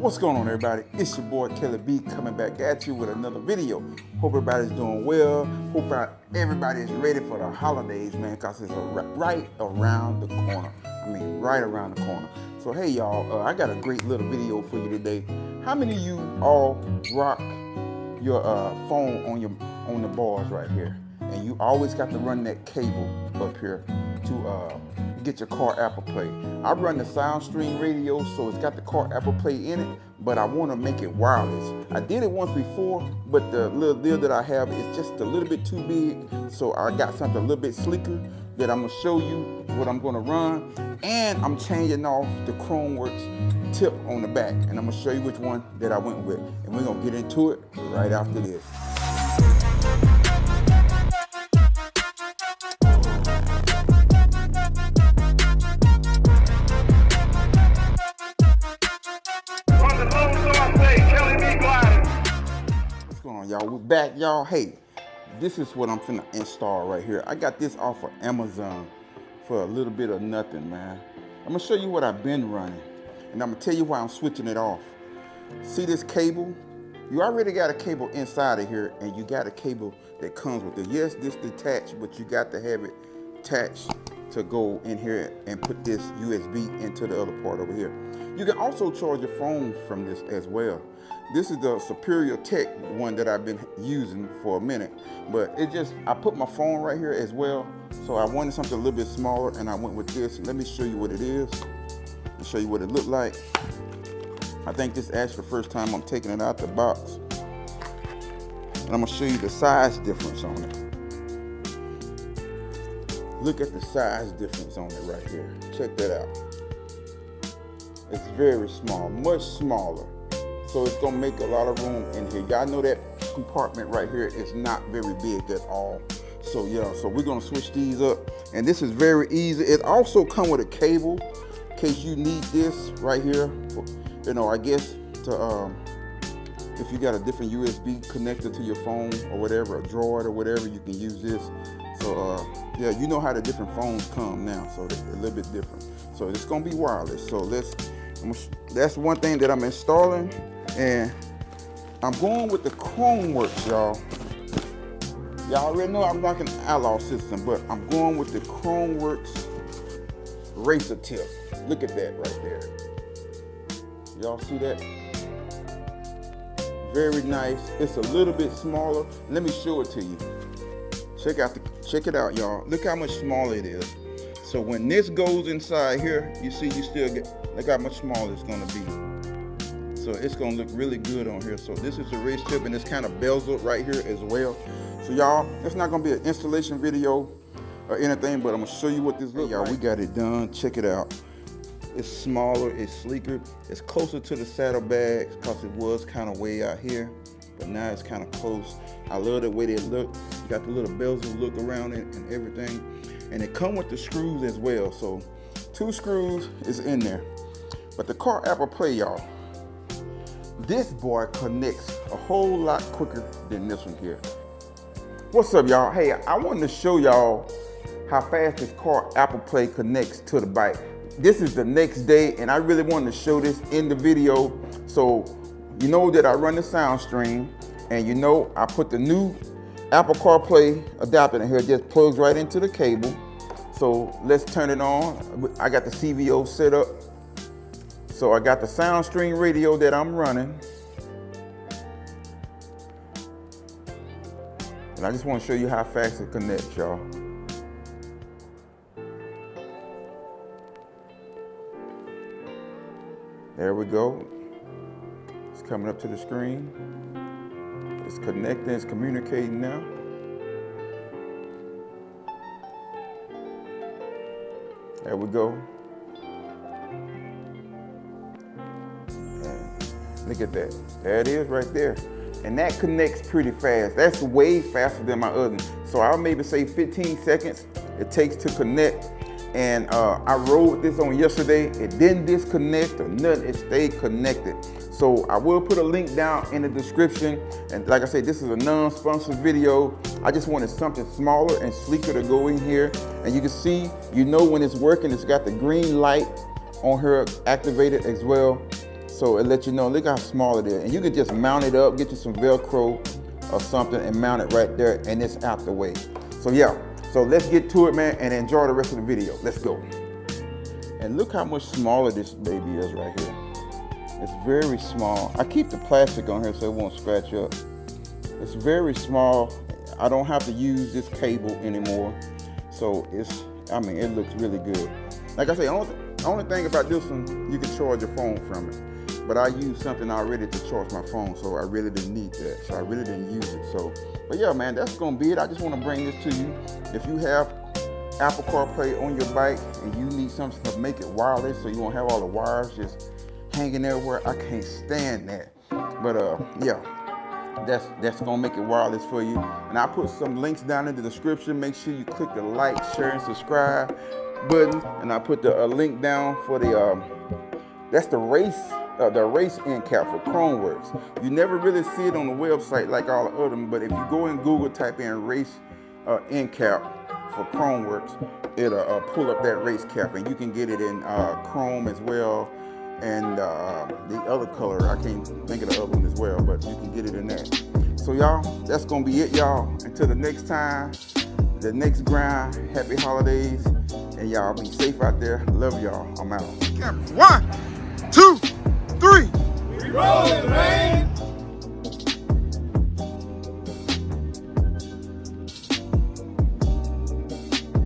What's going on, everybody? It's your boy KellyB coming back at you with another video. Hope everybody's doing well. Hope everybody is ready for the holidays, man, because it's right around the corner. I mean, right around the corner. So hey, y'all, I got a great little video for you today. How many of you all rock your phone on the bars right here, and you always got to run that cable up here to get your car Apple Play? I run the SoundStream radio, so it's got the car Apple Play in it, but I want to make it wireless. I did it once before, but the little deal that I have is just a little bit too big, so I got something a little bit sleeker that I'm going to show you what I'm going to run, and I'm changing off the Khrome Werks tip on the back, and I'm going to show you which one that I went with, and we're going to get into it right after this. Y'all, we're back, y'all. Hey, this is what I'm finna install right here. I got this off of Amazon for a little bit of nothing, man. I'm gonna show you what I've been running, and I'm gonna tell you why I'm switching it off. See this cable? You already got a cable inside of here, and you got a cable that comes with it. Yes, this detached, but you got to have it attached to go in here and put this USB into the other part over here. You can also charge your phone from this as well. This is the Superior Tech one that I've been using for a minute, but I put my phone right here as well, so I wanted something a little bit smaller, and I went with this. Let me show you what it is and show you what it looked like. I think this is actually the first time I'm taking it out the box, and I'm gonna show you the size difference on it. Look at the size difference on it right here. Check that out. It's very small, much smaller. So it's gonna make a lot of room in here. Y'all know that compartment right here is not very big at all. So yeah, so we're gonna switch these up. And this is very easy. It also comes with a cable in case you need this right here. For, I guess to, if you got a different USB connector to your phone or whatever, a Droid or whatever, you can use this. So yeah, you know how the different phones come now, so it's a little bit different. So it's gonna be wireless. So that's one thing that I'm installing, and I'm going with the Khrome Werks, y'all. Y'all already know I'm rocking the Outlaw system, but I'm going with the Khrome Werks racer tip. Look at that right there. Y'all see that? Very nice. It's a little bit smaller. Let me show it to you. Check it out, y'all. Look how much smaller it is. So when this goes inside here, you see you still get, look how much smaller it's gonna be. So it's gonna look really good on here. So this is a race tip, and it's kind of bezeled right here as well. So y'all, it's not gonna be an installation video or anything, but I'm gonna show you what this looks like. Y'all, we got it done. Check it out. It's smaller, it's sleeker. It's closer to the saddlebags because it was kind of way out here, but now it's kind of close. I love the way they look. You got the little bezel look around it and everything. And it comes with the screws as well. So 2 screws is in there. But the car Apple Play, y'all, this boy connects a whole lot quicker than this one here. What's up, y'all? Hey, I wanted to show y'all how fast this car Apple Play connects to the bike. This is the next day, and I really wanted to show this in the video. So you know that I run the SoundStream, and you know I put the new Apple CarPlay adapter in here. It just plugs right into the cable. So let's turn it on. I got the CVO set up. So I got the SoundStream radio that I'm running. And I just want to show you how fast it connects, y'all. There we go. It's coming up to the screen. It's connecting, it's communicating now. There we go. And look at that. There it is right there. And that connects pretty fast. That's way faster than my other one. So I'll maybe say 15 seconds it takes to connect. And I rode this on yesterday. It didn't disconnect or nothing. It stayed connected. So I will put a link down in the description. And like I said, this is a non-sponsored video. I just wanted something smaller and sleeker to go in here. And you can see, you know when it's working, it's got the green light on here activated as well. So it lets you know, look how small it is. And you can just mount it up, get you some Velcro or something and mount it right there, and it's out the way. So yeah, so let's get to it, man, and enjoy the rest of the video. Let's go. And look how much smaller this baby is right here. It's very small. I keep the plastic on here so it won't scratch up. It's very small. I don't have to use this cable anymore. So it's, I mean, it looks really good. Like I say, only thing about this one, you can charge your phone from it. But I used something already to charge my phone, so I really didn't need that. So I really didn't use it. So, but yeah, man, that's gonna be it. I just want to bring this to you. If you have Apple CarPlay on your bike and you need something to make it wireless, so you won't have all the wires just hanging everywhere, I can't stand that. But yeah, that's gonna make it wireless for you. And I put some links down in the description. Make sure you click the like, share, and subscribe button. And I put the link down for the that's the race end cap for Khrome Werks. You never really see it on the website like all the other, but if you go in Google, type in race end cap for Khrome Werks, it'll pull up that race cap, and you can get it in chrome as well, and the other color, I can't think of the other one as well, but you can get it in there. So y'all, that's gonna be it, y'all. Until the next time, the next grind, happy holidays, and y'all be safe out there. Love y'all. I'm out. One.